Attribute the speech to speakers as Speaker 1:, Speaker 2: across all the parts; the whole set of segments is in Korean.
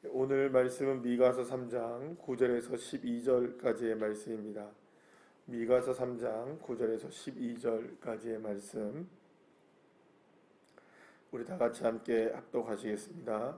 Speaker 1: 오늘 말씀은 미가서 3장 9절에서 12절까지의 말씀입니다. 미가서 3장 9절에서 12절까지의 말씀 우리 다 같이 함께 합독하시겠습니다.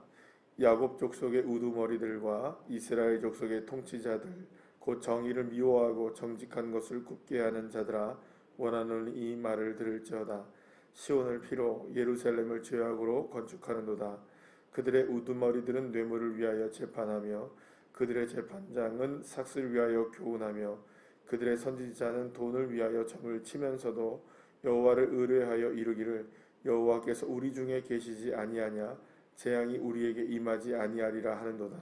Speaker 1: 야곱 족속의 우두머리들과 이스라엘 족속의 통치자들 곧 정의를 미워하고 정직한 것을 굽게 하는 자들아 원하는 이 말을 들을지어다. 시온을 피로 예루살렘을 죄악으로 건축하는도다. 그들의 우두머리들은 뇌물을 위하여 재판하며 그들의 재판장은 삭슬을 위하여 교훈하며 그들의 선지자는 돈을 위하여 점을 치면서도 여호와를 의뢰하여 이르기를 여호와께서 우리 중에 계시지 아니하냐 재앙이 우리에게 임하지 아니하리라 하는도다.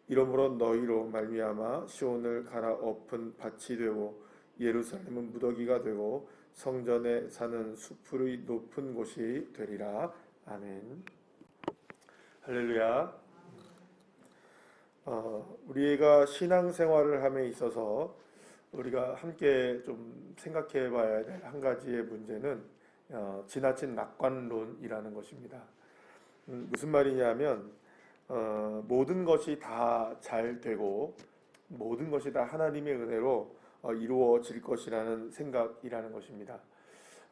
Speaker 1: 이러므로 너희로 말미암아 시온을 갈아엎은 밭이 되고 예루살렘은 무더기가 되고 성전에 사는 수풀의 높은 곳이 되리라. 아멘. 할렐루야. 우리가 신앙생활을 함에 있어서 우리가 함께 좀 생각해 봐야 될 한 가지의 문제는 지나친 낙관론이라는 것입니다. 무슨 말이냐면 모든 것이 다 잘 되고 모든 것이 다 하나님의 은혜로 이루어질 것이라는 생각이라는 것입니다.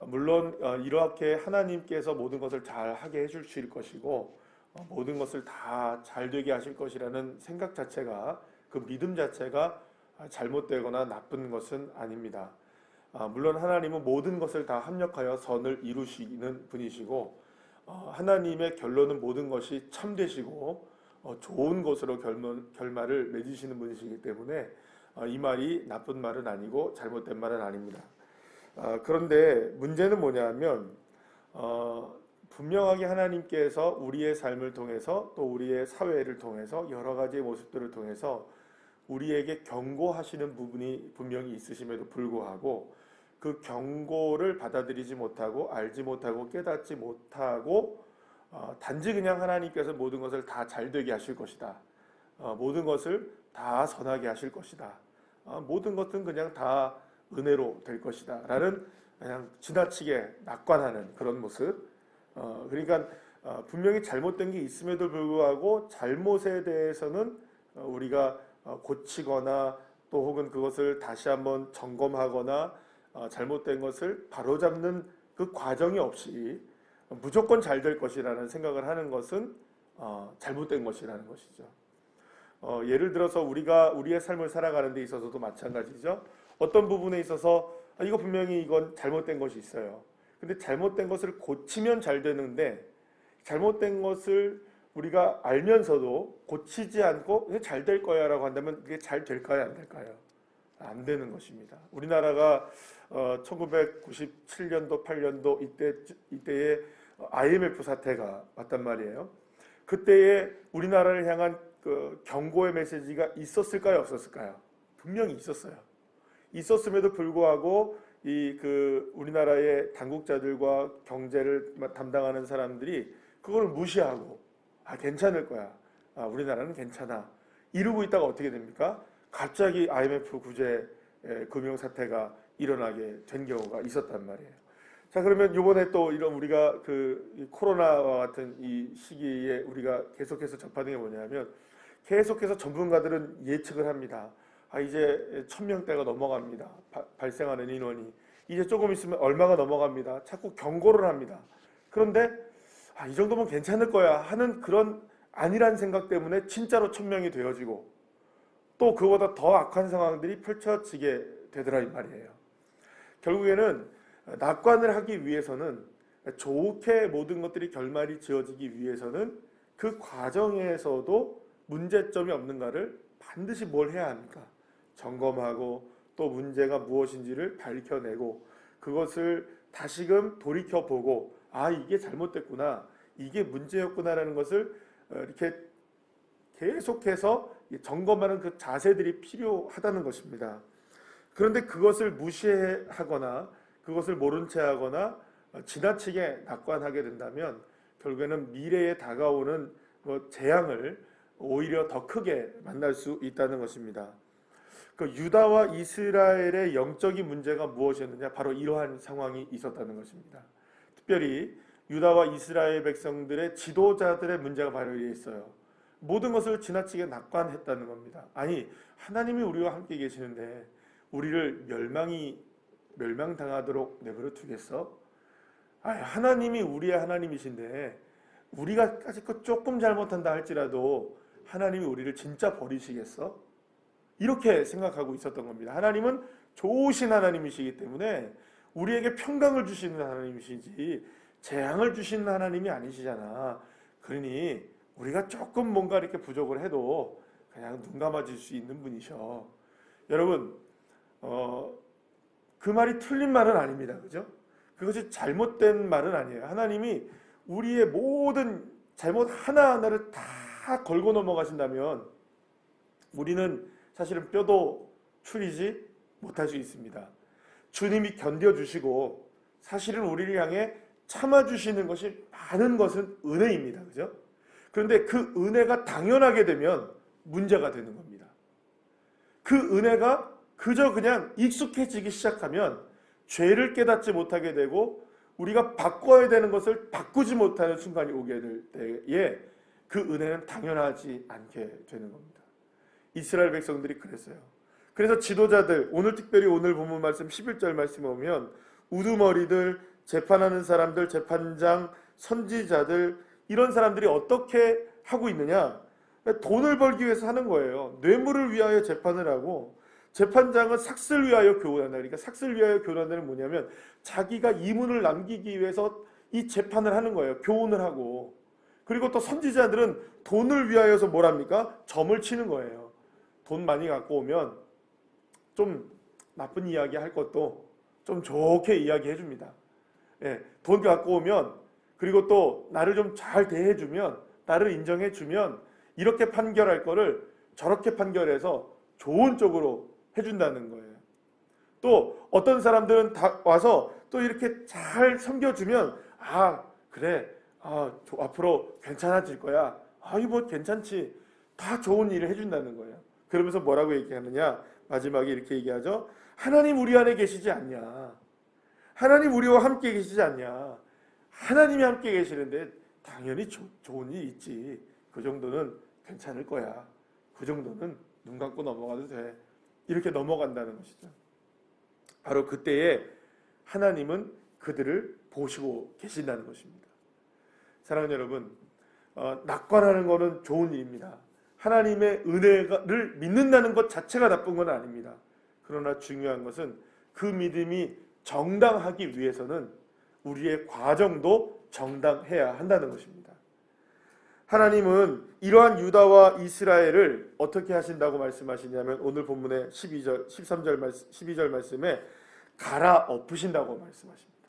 Speaker 1: 물론 이렇게 하나님께서 모든 것을 잘 하게 해주실 것이고 모든 것을 다 잘 되게 하실 것이라는 생각 자체가 그 믿음 자체가 잘못되거나 나쁜 것은 아닙니다. 물론 하나님은 모든 것을 다 합력하여 선을 이루시는 분이시고 하나님의 결론은 모든 것이 참되시고 좋은 것으로 결말을 맺으시는 분이시기 때문에 이 말이 나쁜 말은 아니고 잘못된 말은 아닙니다. 그런데 문제는 뭐냐면 분명하게 하나님께서 우리의 삶을 통해서 또 우리의 사회를 통해서 여러 가지의 모습들을 통해서 우리에게 경고하시는 부분이 분명히 있으심에도 불구하고 그 경고를 받아들이지 못하고 알지 못하고 깨닫지 못하고 단지 그냥 하나님께서 모든 것을 다 잘되게 하실 것이다. 모든 것을 다 선하게 하실 것이다. 모든 것은 그냥 다 은혜로 될 것이다. 라는 그냥 지나치게 낙관하는 그런 모습. 그러니까 분명히 잘못된 게 있음에도 불구하고 잘못에 대해서는 우리가 고치거나 또 혹은 그것을 다시 한번 점검하거나 잘못된 것을 바로잡는 그 과정이 없이 무조건 잘 될 것이라는 생각을 하는 것은 잘못된 것이라는 것이죠. 예를 들어서 우리가 우리의 삶을 살아가는 데 있어서도 마찬가지죠. 어떤 부분에 있어서 이거 분명히 이건 잘못된 것이 있어요. 근데 잘못된 것을 고치면 잘 되는데 잘못된 것을 우리가 알면서도 고치지 않고 잘 될 거야 라고 한다면 그게 잘 될까요? 안 될까요? 안 되는 것입니다. 우리나라가 1997년도 8년도 이때에 IMF 사태가 왔단 말이에요. 그때에 우리나라를 향한 그 경고의 메시지가 있었을까요? 없었을까요? 분명히 있었어요. 있었음에도 불구하고 우리나라의 당국자들과 경제를 담당하는 사람들이 그걸 무시하고 괜찮을 거야. 우리나라는 괜찮아. 이러고 있다가 어떻게 됩니까? 갑자기 IMF 구제 금융 사태가 일어나게 된 경우가 있었단 말이에요. 자, 그러면 이번에 또 이런 우리가 그 코로나와 같은 이 시기에 우리가 계속해서 접하는 게 뭐냐면 계속해서 전문가들은 예측을 합니다. 이제 1000명대가 넘어갑니다. 발생하는 인원이. 이제 조금 있으면 얼마가 넘어갑니다. 자꾸 경고를 합니다. 그런데 이 정도면 괜찮을 거야 하는 그런 아니란 생각 때문에 진짜로 1000명이 되어지고 또 그보다 더 악한 상황들이 펼쳐지게 되더라 이 말이에요. 결국에는 낙관을 하기 위해서는 좋게 모든 것들이 결말이 지어지기 위해서는 그 과정에서도 문제점이 없는가를 반드시 뭘 해야 합니까? 점검하고 또 문제가 무엇인지를 밝혀내고 그것을 다시금 돌이켜보고 이게 잘못됐구나 이게 문제였구나라는 것을 이렇게 계속해서 점검하는 그 자세들이 필요하다는 것입니다. 그런데 그것을 무시하거나 그것을 모른 채 하거나 지나치게 낙관하게 된다면 결국에는 미래에 다가오는 재앙을 오히려 더 크게 만날 수 있다는 것입니다. 그 유다와 이스라엘의 영적인 문제가 무엇이었느냐? 바로 이러한 상황이 있었다는 것입니다. 특별히 유다와 이스라엘 백성들의 지도자들의 문제가 바로 여기에 있어요. 모든 것을 지나치게 낙관했다는 겁니다. 아니, 하나님이 우리와 함께 계시는데 우리를 멸망당하도록 내버려 두겠어? 아니, 하나님이 우리의 하나님이신데 우리가 까짓것 조금 잘못한다 할지라도 하나님이 우리를 진짜 버리시겠어? 이렇게 생각하고 있었던 겁니다. 하나님은 좋으신 하나님이시기 때문에 우리에게 평강을 주시는 하나님이시지 재앙을 주시는 하나님이 아니시잖아. 그러니 우리가 조금 뭔가 이렇게 부족을 해도 그냥 눈 감아줄 수 있는 분이셔. 여러분, 그 말이 틀린 말은 아닙니다. 그죠? 그것이 잘못된 말은 아니에요. 하나님이 우리의 모든 잘못 하나하나를 다 걸고 넘어가신다면 우리는 사실은 뼈도 추리지 못할 수 있습니다. 주님이 견뎌주시고 사실은 우리를 향해 참아주시는 것이 많은 것은 은혜입니다. 그죠? 그런데 그 은혜가 당연하게 되면 문제가 되는 겁니다. 그 은혜가 그저 그냥 익숙해지기 시작하면 죄를 깨닫지 못하게 되고 우리가 바꿔야 되는 것을 바꾸지 못하는 순간이 오게 될 때에 그 은혜는 당연하지 않게 되는 겁니다. 이스라엘 백성들이 그랬어요. 그래서 지도자들, 오늘 특별히 오늘 본문 말씀 11절 말씀에 오면 우두머리들, 재판하는 사람들, 재판장, 선지자들 이런 사람들이 어떻게 하고 있느냐? 돈을 벌기 위해서 하는 거예요. 뇌물을 위하여 재판을 하고 재판장은 삭슬 위하여 교훈한다. 그러니까 삭슬 위하여 교훈한다는 뭐냐면 자기가 이문을 남기기 위해서 이 재판을 하는 거예요. 교훈을 하고. 그리고 또 선지자들은 돈을 위하여서 뭘 합니까? 점을 치는 거예요. 돈 많이 갖고 오면 좀 나쁜 이야기 할 것도 좀 좋게 이야기해 줍니다. 예, 돈 갖고 오면 그리고 또 나를 좀 잘 대해주면 나를 인정해 주면 이렇게 판결할 거를 저렇게 판결해서 좋은 쪽으로 해준다는 거예요. 또 어떤 사람들은 다 와서 또 이렇게 잘 섬겨주면 그래 앞으로 괜찮아질 거야. 이거 괜찮지. 다 좋은 일을 해준다는 거예요. 그러면서 뭐라고 얘기하느냐? 마지막에 이렇게 얘기하죠. 하나님 우리 안에 계시지 않냐? 하나님 우리와 함께 계시지 않냐? 하나님이 함께 계시는데 당연히 좋은 일이 있지. 그 정도는 괜찮을 거야. 그 정도는 눈 감고 넘어가도 돼. 이렇게 넘어간다는 것이죠. 바로 그때에 하나님은 그들을 보시고 계신다는 것입니다. 사랑하는 여러분, 낙관하는 것은 좋은 일입니다. 하나님의 은혜를 믿는다는 것 자체가 나쁜 건 아닙니다. 그러나 중요한 것은 그 믿음이 정당하기 위해서는 우리의 과정도 정당해야 한다는 것입니다. 하나님은 이러한 유다와 이스라엘을 어떻게 하신다고 말씀하시냐면 오늘 본문의 12절 말씀에 갈아엎으신다고 말씀하십니다.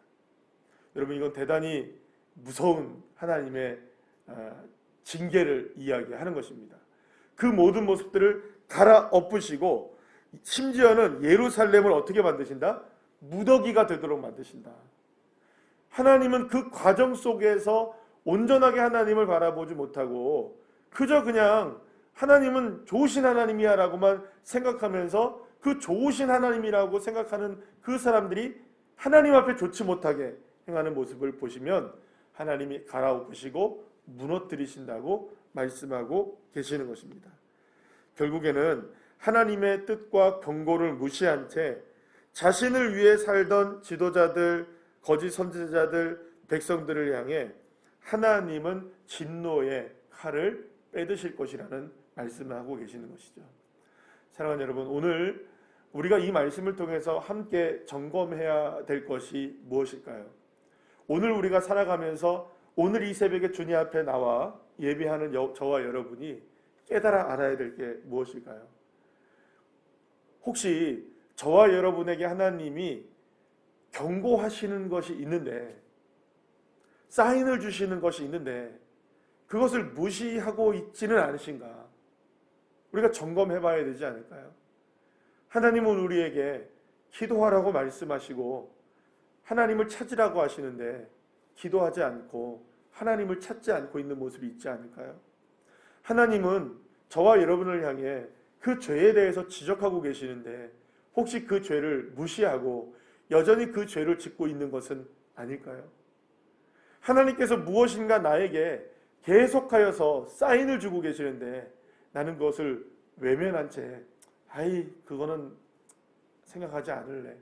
Speaker 1: 여러분, 이건 대단히 무서운 하나님의 징계를 이야기하는 것입니다. 그 모든 모습들을 갈아엎으시고 심지어는 예루살렘을 어떻게 만드신다? 무더기가 되도록 만드신다. 하나님은 그 과정 속에서 온전하게 하나님을 바라보지 못하고 그저 그냥 하나님은 좋으신 하나님이야 라고만 생각하면서 그 좋으신 하나님이라고 생각하는 그 사람들이 하나님 앞에 좋지 못하게 행하는 모습을 보시면 하나님이 갈아엎으시고 무너뜨리신다고 말씀하고 계시는 것입니다. 결국에는 하나님의 뜻과 경고를 무시한 채 자신을 위해 살던 지도자들, 거짓 선지자들, 백성들을 향해 하나님은 진노의 칼을 빼드실 것이라는 말씀을 하고 계시는 것이죠. 사랑하는 여러분, 오늘 우리가 이 말씀을 통해서 함께 점검해야 될 것이 무엇일까요? 오늘 우리가 살아가면서 오늘 이 새벽에 주님 앞에 나와 예배하는 저와 여러분이 깨달아 알아야 될 게 무엇일까요? 혹시 저와 여러분에게 하나님이 경고하시는 것이 있는데, 사인을 주시는 것이 있는데 그것을 무시하고 있지는 않으신가? 우리가 점검해 봐야 되지 않을까요? 하나님은 우리에게 기도하라고 말씀하시고 하나님을 찾으라고 하시는데 기도하지 않고 하나님을 찾지 않고 있는 모습이 있지 않을까요? 하나님은 저와 여러분을 향해 그 죄에 대해서 지적하고 계시는데 혹시 그 죄를 무시하고 여전히 그 죄를 짓고 있는 것은 아닐까요? 하나님께서 무엇인가 나에게 계속하여서 사인을 주고 계시는데 나는 그것을 외면한 채 아이 그거는 생각하지 않을래,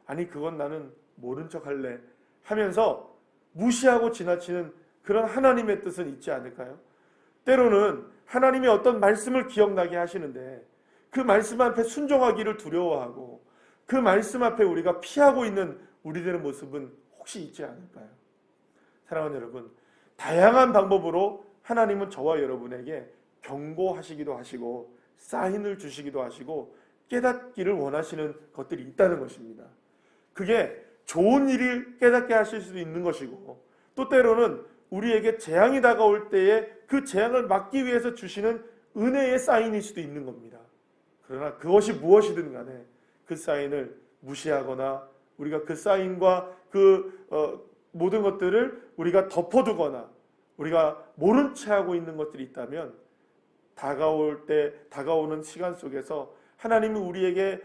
Speaker 1: 아니 그건 나는 모른 척 할래 하면서 무시하고 지나치는 그런 하나님의 뜻은 있지 않을까요? 때로는 하나님의 어떤 말씀을 기억나게 하시는데 그 말씀 앞에 순종하기를 두려워하고 그 말씀 앞에 우리가 피하고 있는 우리들의 모습은 혹시 있지 않을까요? 사랑하는 여러분, 다양한 방법으로 하나님은 저와 여러분에게 경고하시기도 하시고 사인을 주시기도 하시고 깨닫기를 원하시는 것들이 있다는 것입니다. 그게 좋은 일을 깨닫게 하실 수도 있는 것이고 또 때로는 우리에게 재앙이 다가올 때에 그 재앙을 막기 위해서 주시는 은혜의 사인일 수도 있는 겁니다. 그러나 그것이 무엇이든 간에 그 사인을 무시하거나 우리가 그 사인과 그 모든 것들을 우리가 덮어두거나 우리가 모른 채 하고 있는 것들이 있다면 다가오는 시간 속에서 하나님은 우리에게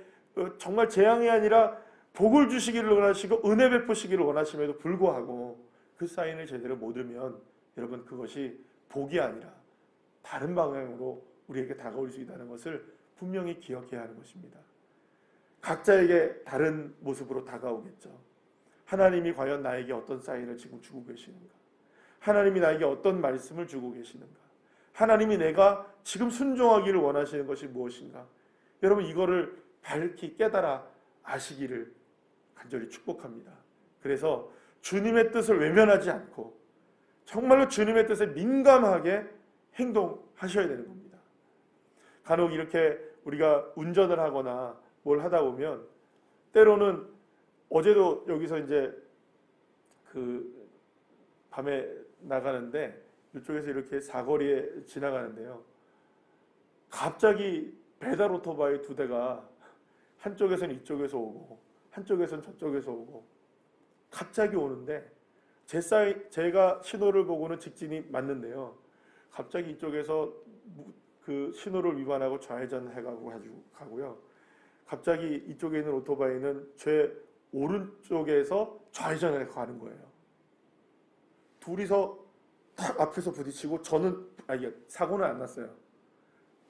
Speaker 1: 정말 재앙이 아니라 복을 주시기를 원하시고 은혜 베푸시기를 원하심에도 불구하고 그 사인을 제대로 못 들면 여러분 그것이 복이 아니라 다른 방향으로 우리에게 다가올 수 있다는 것을 분명히 기억해야 하는 것입니다. 각자에게 다른 모습으로 다가오겠죠. 하나님이 과연 나에게 어떤 사인을 지금 주고 계시는가? 하나님이 나에게 어떤 말씀을 주고 계시는가? 하나님이 내가 지금 순종하기를 원하시는 것이 무엇인가? 여러분 이거를 밝히 깨달아 아시기를 간절히 축복합니다. 그래서 주님의 뜻을 외면하지 않고 정말로 주님의 뜻에 민감하게 행동하셔야 되는 겁니다. 간혹 이렇게 우리가 운전을 하거나 뭘 하다 보면 때로는 어제도 여기서 이제 그 밤에 나가는데 이쪽에서 이렇게 사거리에 지나가는데요. 갑자기 배달 오토바이 두 대가 한쪽에서는 이쪽에서 오고 한쪽에서는 저쪽에서 오고 갑자기 오는데 제가 신호를 보고는 직진이 맞는데요. 갑자기 이쪽에서 그 신호를 위반하고 좌회전해 가고요. 갑자기 이쪽에 있는 오토바이는 제 오른쪽에서 좌회전해 가는 거예요. 둘이서 탁 앞에서 부딪히고 저는 사고는 안 났어요.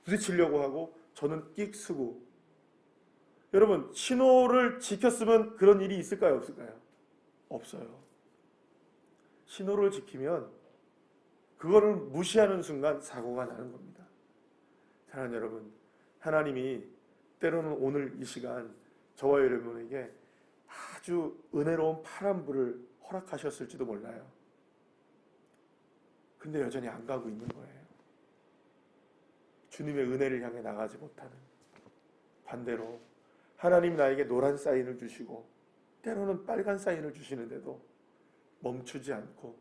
Speaker 1: 부딪히려고 하고 저는 끽 쓰고. 여러분 신호를 지켰으면 그런 일이 있을까요? 없을까요? 없어요. 신호를 지키면 그거를 무시하는 순간 사고가 나는 겁니다. 사랑하는 여러분, 하나님이 때로는 오늘 이 시간 저와 여러분에게 아주 은혜로운 파란불을 허락하셨을지도 몰라요. 근데 여전히 안 가고 있는 거예요. 주님의 은혜를 향해 나가지 못하는. 반대로 하나님 나에게 노란 사인을 주시고 때로는 빨간 사인을 주시는데도 멈추지 않고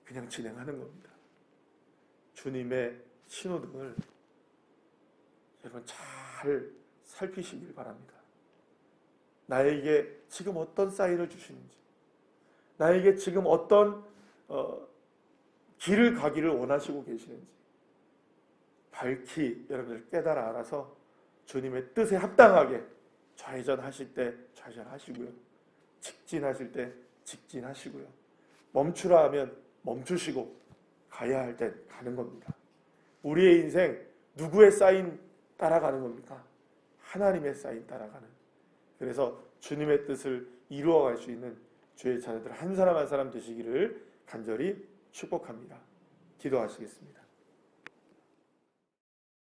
Speaker 1: 그냥 진행하는 겁니다. 주님의 신호등을 여러분 잘 살피시길 바랍니다. 나에게 지금 어떤 사인을 주시는지, 나에게 지금 어떤 길을 가기를 원하시고 계시는지 밝히 여러분들 깨달아 알아서 주님의 뜻에 합당하게 좌회전하실 때 좌회전하시고요. 직진하실 때 직진하시고요. 멈추라 하면 멈추시고 가야 할 때 가는 겁니다. 우리의 인생 누구의 사인 따라가는 겁니까? 하나님의 사인 따라가는. 그래서 주님의 뜻을 이루어갈 수 있는 주의 자녀들 한 사람 한 사람 되시기를 간절히 축복합니다. 기도하시겠습니다.